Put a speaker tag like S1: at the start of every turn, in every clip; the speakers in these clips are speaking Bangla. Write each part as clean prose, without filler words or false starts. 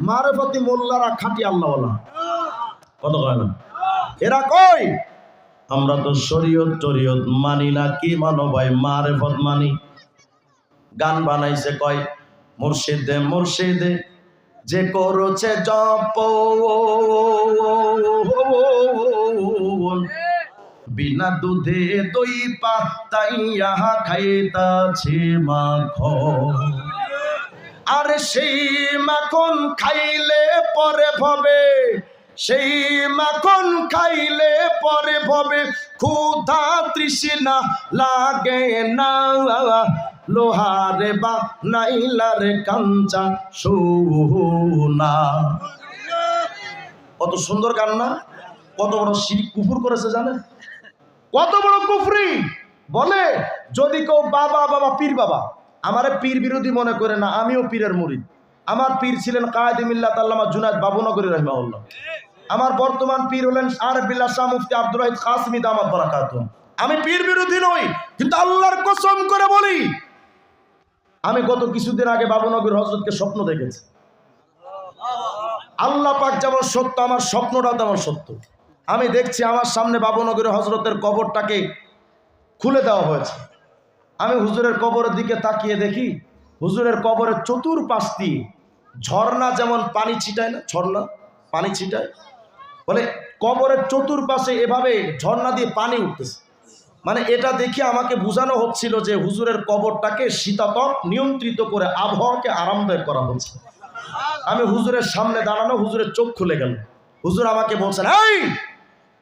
S1: মারেফতি মোল্লারা খাঁটি আল্লাহওয়ালা। কত কয় না? এরা কই আমরা তো শরীয়ত টরিয়ত মানি না। কি মানো ভাই? মারেফত মানি। গান বানাইছে কয় মুর্শিদে মুর্শিদে যে করছে জপ বিনা দুধে দই পাতাইয়া খাইতাছে মাখন। আর সেই মাখন খাইলে পরে ভবে, সেই মাখন খাইলে পরে ভবে ক্ষুধা তৃষ্ণা লাগে না। লোহারে বা নাইলারে কাঞ্চা সোনা। কত সুন্দর গান না? কত বড় শিরক কুফর করেছে জানেন? কত বড় কুফরি। বলে যদি কেউ বাবা বাবা পীর বাবা, আমারে পীর বিরোধী মনে করে না, আমিও পীরের মুরিদ। আমার পীর ছিলেন কায়েদে মিল্লাত আল্লামা জুনায়েদ বাবুনগরী রাহিমাহুল্লাহ। আমার বর্তমান পীর হলেন আরিফ বিল্লাহ শাহ মুফতি আব্দুর রহিম কাসেমী দামাত বারাকাতুহু। আমি পীর বিরোধী নই, কিন্তু আল্লাহর কসম করে বলি আমি গত কিছুদিন আগে বাবুনগরীর হযরতকে স্বপ্ন দেখেছি। আল্লাহ পাক যেমন সত্য, আমার স্বপ্নটাও তেমন সত্য। আমি দেখছি আমার সামনে বাবুনগরীর হযরতের কবরটাকে খুলে দেওয়া হয়েছে। আমি হুজুরের কবরের দিকে তাকিয়ে দেখি হুজুরের কবরের চতুর্পাশ দিয়ে ঝর্ণা যেমন পানি ছিটায় না, ঝর্ণা পানি ছিটায়, বলে কবরের চতুর্পাশে এভাবে ঝর্ণা দিয়ে পানি উঠতেছে। মানে এটা দেখে আমাকে বোঝানো হচ্ছিল যে হুজুরের কবরটাকে শীতাতপ নিয়ন্ত্রিত করে আবহাওয়াকে আরামদায়ক করা হচ্ছে। আমি হুজুরের সামনে দাঁড়ানো, হুজুরের চোখ খুলে গেল। হুজুর আমাকে বলছেন, এই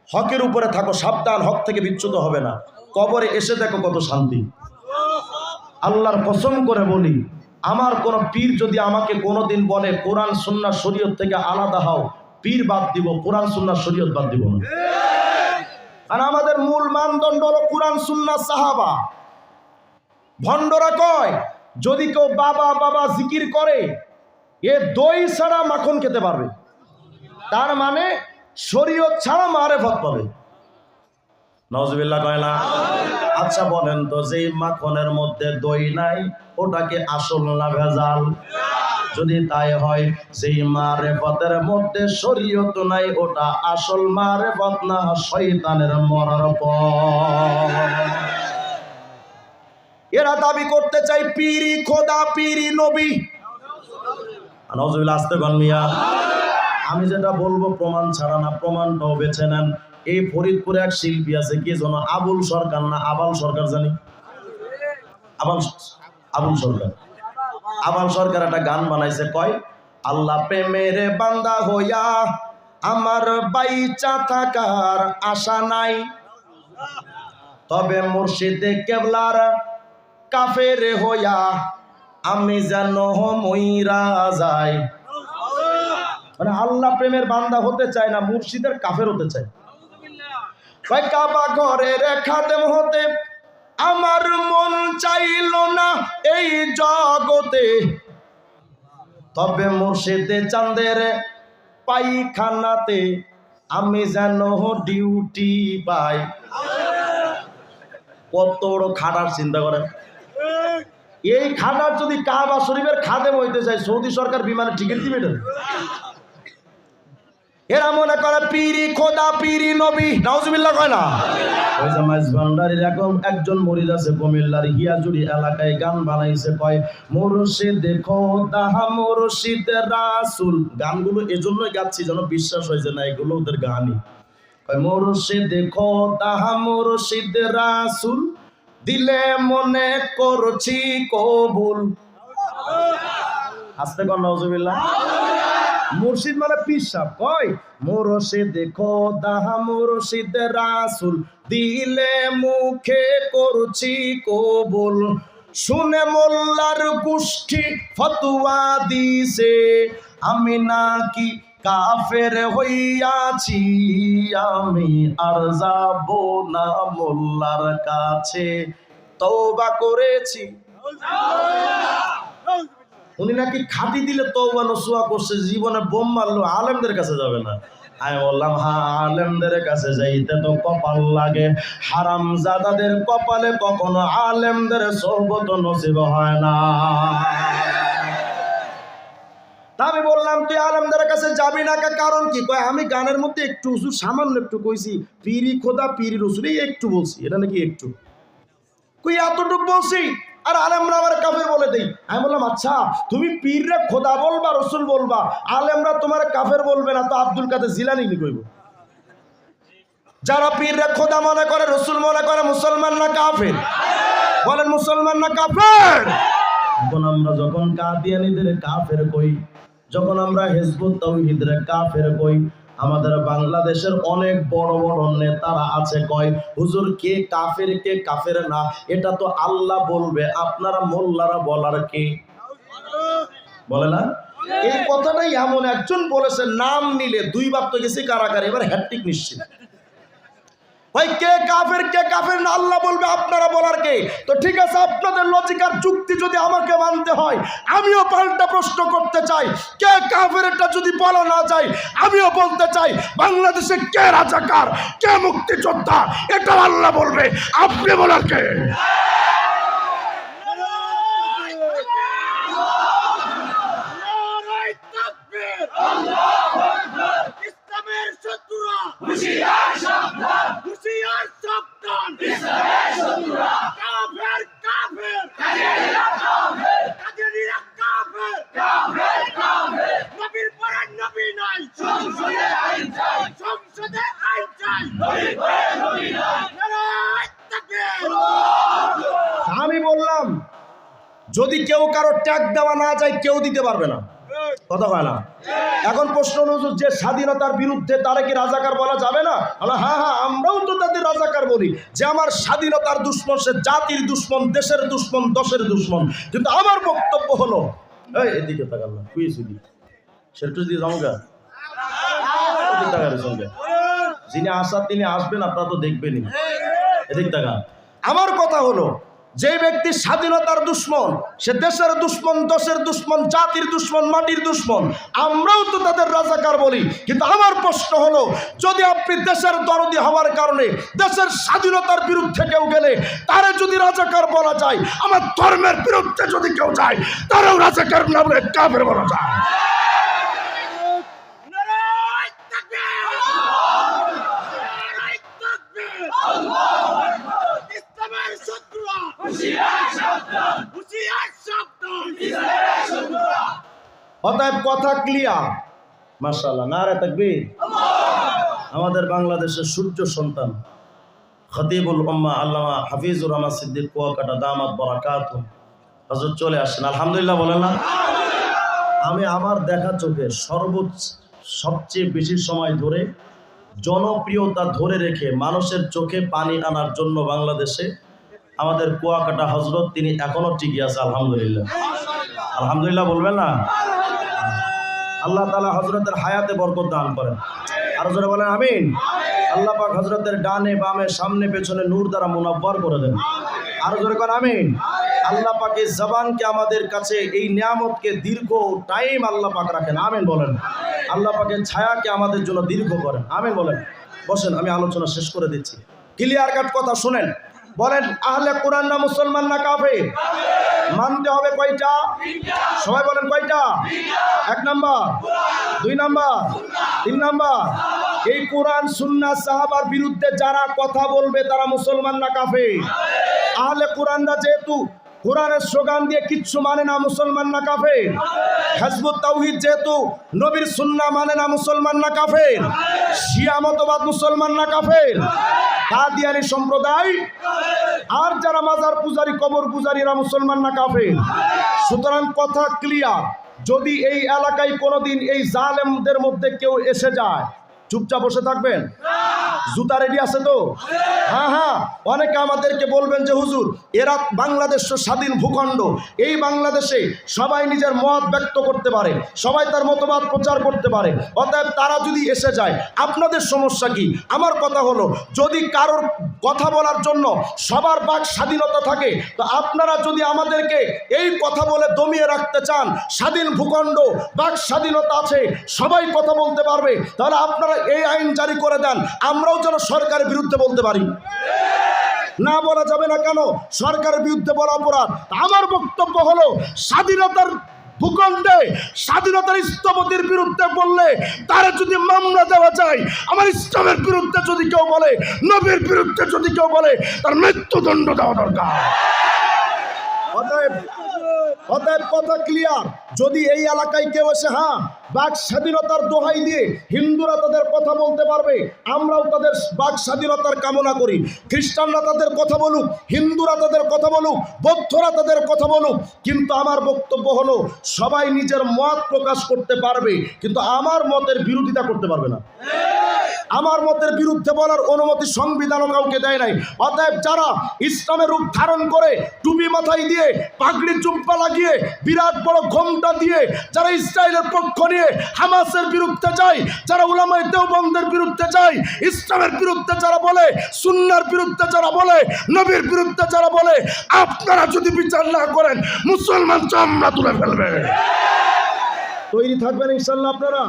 S1: হকের উপরে থাকো, সাবধান, হক থেকে বিচ্যুত হবে না। কবরে এসে দেখো কত শান্তি। আল্লাহর কসম করে বলি, আমার কোন পীর যদি আমাকে কোনোদিন বলে কোরআন সুন্নাহ শরীয়ত থেকে আলাদা হও, পীর বাদ দিব, কোরআন সুন্নাহ শরীয়ত বাদ দিব না। আর আমাদের মূল মানদণ্ড হলো কোরআন সুন্নাহ সাহাবা। ভণ্ডরা কয় যদি কেউ বাবা বাবা জিকির করে এ দই ছাড়া মাখন খেতে পারবে, তার মানে শরীয়ত ছাড়া মারেফত পাবে। নাউজুবিল্লাহ কয় না? আচ্ছা বলেন তো, যে মাখনের মধ্যে দই নাই ওটাকে আসল না ভেজাল? যদি তাই হয়, সেই মারেফতের মধ্যে শরীয়ত নাই ওটা আসল মারেফত না, শয়তানের মরার পর। এরা দাবি করতে চাই পীরি খোদা, পীরি নবী। নাউজুবিল্লাহ, আস্তে বল মিয়া। আমি যেটা বলবো প্রমাণ ছাড়া না, প্রমাণটাও বেছে নেন। এই ফরিদপুরে এক শিল্পী আছে, কি যেন আবুল সরকার না আবাল সরকার, জানি আবুল সরকার। আবাল সরকার একটা গান বানাইছে, কয় আল্লাহ প্রেমের বান্দা হইয়া আমার বাইচা থাকার আশা নাই, তবে মুর্শিদে কেবলার কাফের হইয়া আমি যেন মইরা যাই। মানে আল্লাহ প্রেমের বান্দা হতে চায় না, মুর্শিদের কাফের হতে চায়। কাবা ঘরের খাদেম হতে আমার মন চাইল না এই জগতে, তবে মুর্শিদে চাঁদের পায়খানাতে আমি যেন ডিউটি পাই। কত বড় খাটার চিন্তা করেন। এই খাটার যদি কাবা শরীফের খাদেম হইতে চায়, সৌদি সরকার বিমানে টিকিট দিবে না। এরা মনে করে পীরি খোদা, পীরি নবী। নাউজুবিল্লাহ কয় না? ওই যে মাইজ ভান্ডারীর একজন মুরিদ আছে কুমিল্লার হিয়াজুড়ি এলাকায়, গান বানাইছে, কয় মুর্শিদ খোদা মুর্শিদ রাসূল। গানগুলো এজন্যই গাচ্ছি যেন বিশ্বাস হয়েছে না এগুলো ওদের গানই। কয় মুর্শিদ খোদা মুর্শিদ রাসূল, দিলে মনে করছি কবুল। আস্তে কর নাউজুবিল্লাহ। মুর্শিদ মানে পীর সাহেব। কয় মুর্শিদ খোদা মুর্শিদ রাসূল, দিলে মুখে করছি কবুল। শুনে মোল্লার গোষ্ঠী ফতোয়া দিছে আমি নাকি কাফের হইয়াছি, আমি আর যাব না মোল্লার কাছে, তওবা করেছি। উনি নাকি খাটি দিলে তওবা নসুয়া করছে, জীবনে বোম মারলো, আলেমদের কাছে যাবে না। আমি বললাম হ্যাঁ, আলেমদের কাছে যাইতে তো কপাল লাগে, হারামজাদাদের কপালে কখনো আলেমদের সোহবত নসিব হয় না। তা আমি বললাম তুই আলেমদের কাছে যাবি না, কারণ কি? কয় আমি গানের মধ্যে একটু হুজুর সামান্য একটু কইছি, পীরি খোদা পীরি রসুল একটু বলছি, এটা নাকি একটু কই এতটুক বলছি, আর আলেমরা আমার কাফের বলে দেই। আমি বললাম আচ্ছা তুমি পীররে খোদা বলবা রসুল বলবা, আলেমরা তোমার কাফের বলবে না, তো আব্দুল কাদের জিলানী নি কইব? যারা পীররে খোদা মনে করে রসুল মনে করে, মুসলমান না কাফের? বলেন মুসলমান না কাফের? এখন আমরা যখন কাদিয়ানীদের কাফের কই, যখন আমরা হিজবুত তাওহীদের কাফের কই, আমাদের বাংলাদেশের অনেক বড় বড় নেতারা আছে কয় হুজুর কে কাফের কে কাফের না এটা তো আল্লাহ বলবে, আপনারা মোল্লারা বলার কে? বলে না? এই কথাটাই এমন একজন বলেছে, নাম নিলে দুইবার তো গেছি কারাগারে, এবার হ্যাট্রিক নিশ্চিত। ভাই কে কাফের না আল্লাহ বলবে, আপনারা বলার কে? তো ঠিক আছে, আপনাদের লজিক আর যুক্তি যদি আমাকে মানতে হয়, আমিও পাল্টা প্রশ্ন করতে চাই, কে কাফের এটা যদি বলা না যায়, আমিও বলতে চাই বাংলাদেশে কে রাজাকার কে মুক্তিযোদ্ধা এটা আল্লাহ বলবে, আপনি বলার কে? আমি বললাম যদি কেউ কারো ট্যাগ দেওয়া না যায় কেউ দিতে পারবে না, কথা হয় না। এখন প্রশ্ন হলো যে স্বাধীনতার বিরুদ্ধে তারা কি রাজাকার বলা যাবে না? হ্যাঁ হ্যাঁ, আমরাও তো তাদের রাজাকার বলি, যে আমার স্বাধীনতার দুশ্মন, সে জাতির দুশ্মন, দেশের দুশ্মন, দশের দুশ্মন। কিন্তু আমার বক্তব্য হলো এদিকে তাকাল না, কুইছিলি সেটু দিয়ে যাওগা সঙ্গে যিনি আসার তিনি আসবেন, আপনারা তো দেখবেনই, এদিক টাকা। আমার কথা হলো যে ব্যক্তি স্বাধীনতার দুশ্মন, সে দেশের দুশ্মন, দশের দুশ্মন, জাতির দুশ্মন, মাটির দুশ্মন, আমরাও তো তাদের রাজাকার বলি। কিন্তু আমার প্রশ্ন হলো যদি আপনি দেশের দরদি হওয়ার কারণে দেশের স্বাধীনতার বিরুদ্ধে কেউ গেলে তারে যদি রাজাকার বলা যায়, আমার ধর্মের বিরুদ্ধে যদি কেউ যায় তারাও রাজাকার না বলে কাফের বলা যায়। অতএব কথা ক্লিয়ার, মাশাআল্লাহ, নারে তাকবীর। আমাদের বাংলাদেশের সূর্য সন্তান খতিবুল উম্মাহ আল্লামা হাফিজুর রহমান সিদ্দিক কুয়াকাটা দামাত বারাকাতুহু হযরত চলে আসেন, আলহামদুলিল্লাহ বলেন না? আমি আমার দেখা চোখে সবচেয়ে বেশি সময় ধরে জনপ্রিয়তা ধরে রেখে মানুষের চোখে পানি আনার জন্য বাংলাদেশে আমাদের কুয়াকাটা হযরত তিনি এখনো টিকে আছে, আলহামদুলিল্লাহ। আলহামদুলিল্লাহ বলবেন না? আল্লাহ তাআলা হযরতের হায়াতে বরকত দান করেন, আর জোরে বলেন আমিন। আল্লাহ পাক হযরতের ডানে বামে সামনে পেছনে নূর দ্বারা মুনাব্বর করে দেন, আর জোরে করেন আমিন। আল্লাহ পাকের জবানকে আমাদের কাছে এই নিয়ামতকে দীর্ঘ টাইম আল্লাহ পাক রাখেন, আমিন বলেন। আল্লাহ পাকের ছায়াকে আমাদের জন্য দীর্ঘ করেন, আমিন বলেন। বসেন, আমি আলোচনা শেষ করে দিচ্ছি, ক্লিয়ার কাট কথা শুনেন। বলেন আহলে কোরআন না মুসলমান না কাফের? মানতে হবে কয়টা? সবাই বলেন কয়টা? 1 নাম্বার, 2 নাম্বার, 3 নাম্বার। এই কোরআন সুন্নাহ সাহাবার বিরুদ্ধে যারা কথা বলবে তারা মুসলমান না কাফের? আহলে কোরআনরা যেহেতু কোরআনের স্লোগান দিয়ে কিচ্ছু মানে না, মুসলমান না কাফের? হিজবুত তাওহীদ যেহেতু নবীর সুন্নাহ মানে না, মুসলমান না কাফের? শিয়া মতবাদ মুসলমান না কাফের? কাদিয়ানী সম্প্রদায় আর যারা মাজার পূজারী, কবর পূজারীরা মুসলমান না কাফের? সুতরাং কথা ক্লিয়ার। যদি এই এলাকায় কোনোদিন এই জালেমদের মধ্যে কেউ এসে যায়, চুপচাপ বসে থাকবেন? জুতা রেডি আছে তো? হ্যাঁ হ্যাঁ। অনেকে আমাদেরকে বলবেন যে হুজুর এরা বাংলাদেশ স্বাধীন ভূখণ্ড, এই বাংলাদেশে সবাই নিজের মত ব্যক্ত করতে পারে, সবাই তার মতবাদ প্রচার করতে পারে, অতএব তারা যদি এসে যায় আপনাদের সমস্যা কি? আমার কথা হলো যদি কারোর কথা বলার জন্য সবার বাক স্বাধীনতা থাকে, তো আপনারা যদি আমাদেরকে এই কথা বলে দমিয়ে রাখতে চান, স্বাধীন ভূখণ্ড, বাক স্বাধীনতা আছে, সবাই কথা বলতে পারবে, তাহলে আপনারা এই আইন জারি করে দেন, আমরাও যেন সরকারের বিরুদ্ধে বলতে পারি। না বলা যাবে না কেন? সরকারের বিরুদ্ধে বলা অপরাধ। আমার বক্তব্য হলো স্বাধীনতার ভূখণ্ডে স্বাধীনতার স্থপতির বিরুদ্ধে বললে তারা যদি মামলা দেওয়া যায়, আমার ইসলামের বিরুদ্ধে যদি কেউ বলে, নবীর বিরুদ্ধে যদি কেউ বলে, তার মৃত্যুদণ্ড দেওয়া দরকার। অতএব কথা ক্লিয়ার। যদি এই এলাকায় কেউ এসে বাক স্বাধীনতার দোহাই দিয়ে হিন্দুরা তাদের কথা বলতে পারবে, আমরাও তাদের বাক স্বাধীনতার কামনা করি। খ্রিস্টানরা তাদের কথা বলুক, হিন্দুরা তাদের কথা বলুক, বৌদ্ধরা তাদের কথা বলুক, কিন্তু আমার বক্তব্য হলো সবাই নিজের মত প্রকাশ করতে পারবে, কিন্তু আমার মতের বিরোধিতা করতে পারবে না। আমার মতের বিরুদ্ধে বলার অনুমতি সংবিধানও কাউকে দেয় নাই। অতএব যারা ইসলামের রূপ ধারণ করে টুপি মাথায় দিয়ে পাগড়ি জুব্বা লাগিয়ে বিরাট বড় ঘোমটা দিয়ে যারা ইসরায়েলের পক্ষ নিয়ে হামাসের বিরুদ্ধে যায়, যারা উলামায়ে দেওবন্দের বিরুদ্ধে যায়, ইসলামের বিরুদ্ধে যারা বলে, সুন্নাহর বিরুদ্ধে যারা বলে, নবীর বিরুদ্ধে যারা বলে, আপনারা যদি বিচার না করেন মুসলমান চামড়া তুলে ফেলবে। তৈরি থাকবেন ইনশাআল্লাহ আপনারা?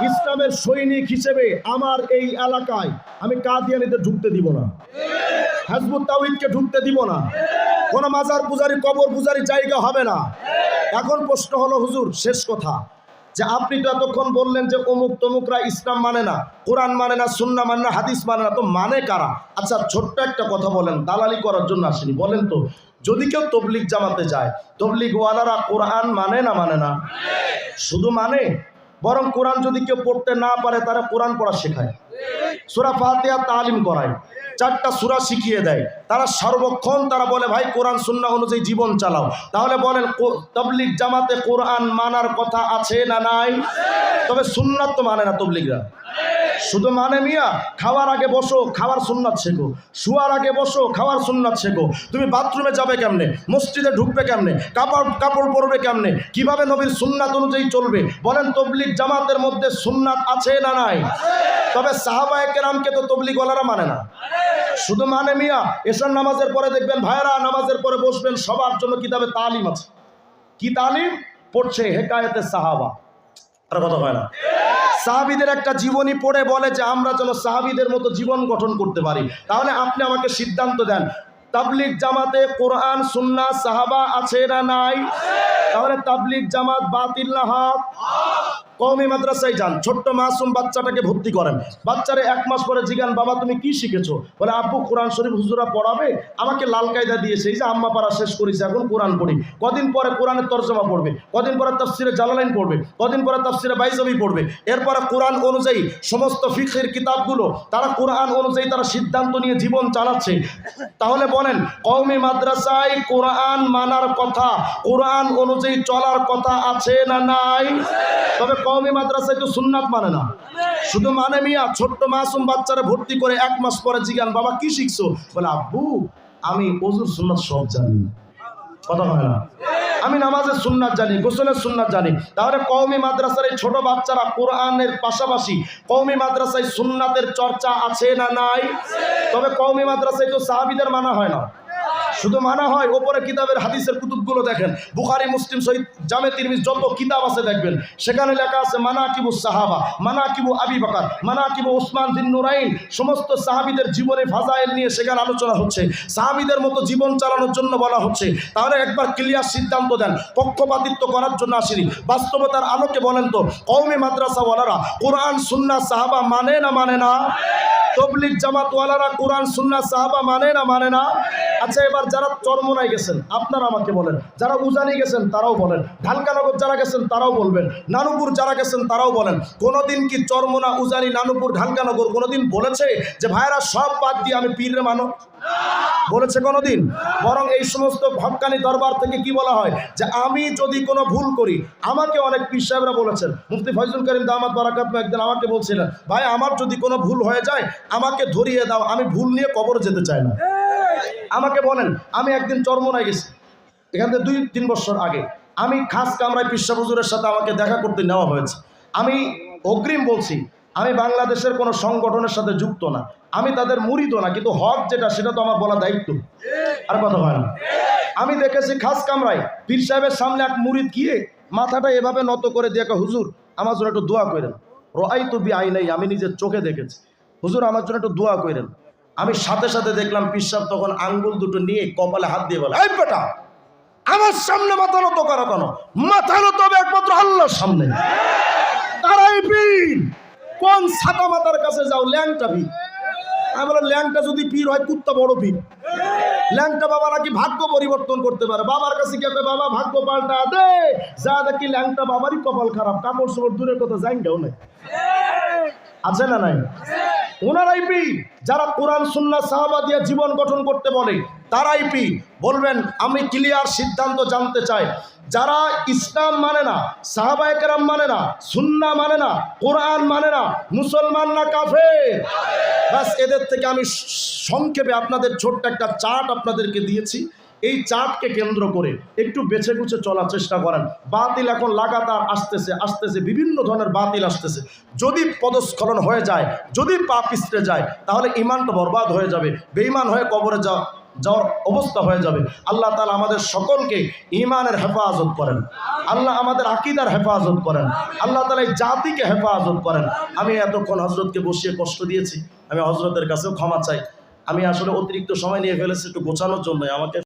S1: ইসলামের সৈনিক হিসেবে আমার এই এলাকায় আমি কাদিয়ানীদের ঢুকতে দিব না, হিজবুত তাওহীদকে ঢুকতে দিব না, কোন মাজার পূজারি কবর পূজারি জায়গা হবে না। এখন প্রশ্ন হলো হুজুর, শেষ কথা, যে আপনি তো এতক্ষণ বললেন যে অমুক তমুকরা ইসলাম মানে না, কোরআন মানে না, সুন্নাহ মানে না, হাদিস মানে না, তো মানে কারা? আচ্ছা ছোট্ট একটা কথা বলেন, দালালি করার জন্য আসেনি, বলেন তো, যদি কেউ তবলিগ জামাতে যায়, তবলিগওয়ালারা কোরআন মানে না মানে না? শুধু মানে, বরং কোরআন যদি কেউ পড়তে না পারে তারা কোরআন পড়া শেখায়, সূরা ফাতিহা তালিম করায়, 4টা সূরা শিখিয়ে দেয়। তারা সর্বক্ষণ তারা বলে ভাই কোরআন সুন্নাহ অনুযায়ী জীবন চালাও। তাহলে বলেন তবলিগ জামাতে কোরআন মানার কথা আছে না নাই? তবে সুন্নাত তো মানে না তবলিগরা, শুধু মানে মিয়া খাওয়ার আগে বসো খাওয়ার সুন্নাত শেখো, শোয়ার আগে বসো খাওয়ার সুন্নাত শেখো, তুমি বাথরুমে যাবে কেমনে, মসজিদে ঢুকবে কেমনে, কাপড় পরবে কেমনে, কিভাবে নবীর সুন্নাত অনুযায়ী চলবে। বলেন তবলিগ জামাতের মধ্যে সুন্নাত আছে না নাই? তবে সাহাবায়ে কেরামকে তো তবলিগওয়ালারা মানে না, শুধু মানে মিয়া এশার নামাজের পরে দেখবেন ভাইরা নামাজের পরে বসবেন, সবার জন্য কিতাবে তালিম আছে। কি তালিম পড়ছে? হেকায়েতে সাহাবা। আর কথা হয় না, সাহাবীদের একটা জীবনী পড়ে বলে যে আমরা যেন সাহাবীদের মতো জীবন গঠন করতে পারি। তাহলে আপনি আমাকে সিদ্ধান্ত দেন, তাবলিগ জামাতে কোরআন সুন্নাহ সাহাবা আছে না নাই? তাহলে তাবলিগ জামাত বাতিল না হক? কওমি মাদ্রাসায় যান, ছোট্ট মাসুম বাচ্চাটাকে ভর্তি করেন, বাচ্চারে 1 মাস পরে জিজ্ঞান বাবা তুমি কি শিখেছো? বলে আব্বু কোরআন শরীফ হুজুরা পড়াবে, আমাকে লাল কায়দা দিয়েছে, এই যে আম্মা পাড়া শেষ করেছে, এখন কোরআন পড়ি। কদিন পরে কোরআনের তরজমা পড়বে, কদিন পরে তাফসিরে জালালাইন পড়বে, কদিন পরে তাফসিরে বাইজাবি পড়বে, এরপরে কোরআন অনুযায়ী সমস্ত ফিকহের কিতাবগুলো তারা কোরআন অনুযায়ী তারা সিদ্ধান্ত নিয়ে জীবন চালাচ্ছে। তাহলে বলেন কওমি মাদ্রাসায় কোরআন মানার কথা, কোরআন অনুযায়ী চলার কথা আছে না নাই? তবে কওমি মাদ্রাসায় তো সুন্নাত মানে না, শুধু মানে মিয়া ছোট্ট মাসুম বাচ্চারা ভর্তি করে 1 মাস পরে জিজ্ঞান বাবা কি শিখছো? বলে আব্বু আমি ওযুর সুন্নাত সব জানি। কথা হয় না, আমি নামাজের সুন্নাত জানি, গোসলের সুন্নাত জানি। তাহলে কওমি মাদ্রাসার এই ছোট বাচ্চারা কোরআনের পাশাপাশি কওমি মাদ্রাসায় সুন্নাতের চর্চা আছে না নাই? তবে কওমি মাদ্রাসায় তো সাহাবীদের মানা হয় না, শুধু মানা হয় ওপরে কিতাবের হাদিসের কুতুবগুলো দেখেন, বুখারী মুসলিম সহিহ জামে তিরমিজি যত কিতাব আছে দেখবেন সেখানে লেখা আছে মানাকিবুস সাহাবা, মানাকিবু আবি বকর, মানাকিবু উসমান বিন নুরাইন, সমস্ত সাহাবীদের জীবনে ফাজাইল নিয়ে সেখানে আলোচনা হচ্ছে, সাহাবীদের মতো জীবন চালানোর জন্য বলা হচ্ছে। তাহলে একবার ক্লিয়ার সিদ্ধান্ত দেন, পক্ষপাতিত্ব করার জন্য আসেনি, বাস্তবতার আলোকে বলেন তো কওমি মাদ্রাসাওয়ালারা কোরআন সুন্নাহ সাহাবা মানে না মানে না? তবলিগ জামাতওয়ালারা কোরআন সুন্নাহ সাহাবা মানে না মানে না? আচ্ছা এবার যারা চরমোনাই গেছেন আপনারা আমাকে বলেন, যারা উজানি গেছেন তারাও বলেন, ঢালকানগর যারা গেছেন তারাও বলবেন, নানুপুর যারা গেছেন তারাও বলেন, কোনোদিন কি চরমোনা উজানি নানুপুর ঢালকানগর কোনোদিন বলেছে যে ভাইরা সব বাদ দিয়ে আমি পীররে মানো? বলেছে কোনোদিন? বরং এই সমস্ত হক্কানি দরবার থেকে কি বলা হয় যে আমি যদি কোনো ভুল করি, আমাকে অনেক পীর সাহেবরা বলেছেন, মুফতি ফয়জুল করিম দামাত বারাকাত একদিন আমাকে বলছিলেন ভাই আমার যদি কোনো ভুল হয়ে যায় আমাকে ধরিয়ে দাও, আমি ভুল নিয়ে কবরে যেতে চাই না। আমাকে বলেন, আমি একদিন চরমোনায় গেছি, এখান থেকে 2-3 বছর আগে, আমি খাস কামরায় পীর সাহেব হুজুরের সাথে আমাকে দেখা করতে নেওয়া হয়েছে। আমি অগ্রিম বলছি আমি বাংলাদেশের কোনো সংগঠনের সাথে যুক্ত না, আমি তাদের মুরিদও না, কিন্তু হক যেটা সেটা তো আমার বলা দায়িত্ব। আর কথা হয় না, আমি দেখেছি খাস কামরায় পীর সাহেবের সামনে এক মুরিদ গিয়ে মাথাটা এভাবে নত করে দিয়ে হুজুর আমার জন্য একটু দোয়া করেন, রাআইতু বিআইনাই, আমি নিজের চোখে দেখেছি, হুজুর আমার জন্য একটু দোয়া করেন। আমি সাথে সাথে দেখলাম পীর সাহেব তখন আঙ্গুল দুটো নিয়ে কপালে হাত দিয়ে বলে এই বেটা আমার সামনে মাথা নত করো কেন? মাথা নত হবে একমাত্র আল্লাহর সামনে। তারাই পীর। কোন ছাতা মাতার কাছে যাও? ল্যাংটা পীর। আমি বললাম ল্যাংটা যদি পীর হয়, কুত্তা বড় পীর। ল্যাংটা বাবা নাকি ভাগ্য পরিবর্তন করতে পারে। বাবার কাছে গিয়ে বাবা ভাগ্য পাল্টা দে, যা দেখি ল্যাংটা বাবারই কপাল খারাপ, কাপড় চোপড় দূরের কথা জাইনটাও নাই। আছে না নাই? ওনারাই পীর। যারা কোরআন সুন্নাহ সাহাবা দিয়ে জীবন গঠন করতে বলে তারাই পীর। বলবেন আমি ক্লিয়ার সিদ্ধান্ত জানতে চাই, যারা ইসলাম মানে না, সাহাবায়ে কেরাম মানে না, সুন্নাহ মানে না, কোরআন মানে না, মুসলমান না কাফের? বাস এদের থেকে আমি সংক্ষেপে আপনাদের ছোট্ট একটা চার্ট আপনাদেরকে দিয়েছি। এই চার্টকে কেন্দ্র করে একটু বেছে গুছে চলার চেষ্টা করেন। বাতিল এখন লাগাতার আসতেছে, বিভিন্ন ধরনের বাতিল আসতেছে। যদি পদস্খলন হয়ে যায়, যদি পা পিছড়ে যায়, তাহলে ঈমানটা বরবাদ হয়ে যাবে, বেঈমান হয়ে কবরে যাওয়ার অবস্থা হয়ে যাবে। আল্লাহ তাআলা আমাদের সকলকে ঈমানের হেফাজত করেন, আল্লাহ আমাদের আকীদার হেফাজত করেন, আল্লাহ তাআলা এই জাতিকে হেফাজত করেন। আমি এতক্ষণ হযরতকে বসিয়ে কষ্ট দিয়েছি, আমি হযরতের কাছেও ক্ষমা চাই। আমি আসলে অতিরিক্ত সময় নিয়ে ফেলেছি একটু গোছানোর জন্য। আমাকে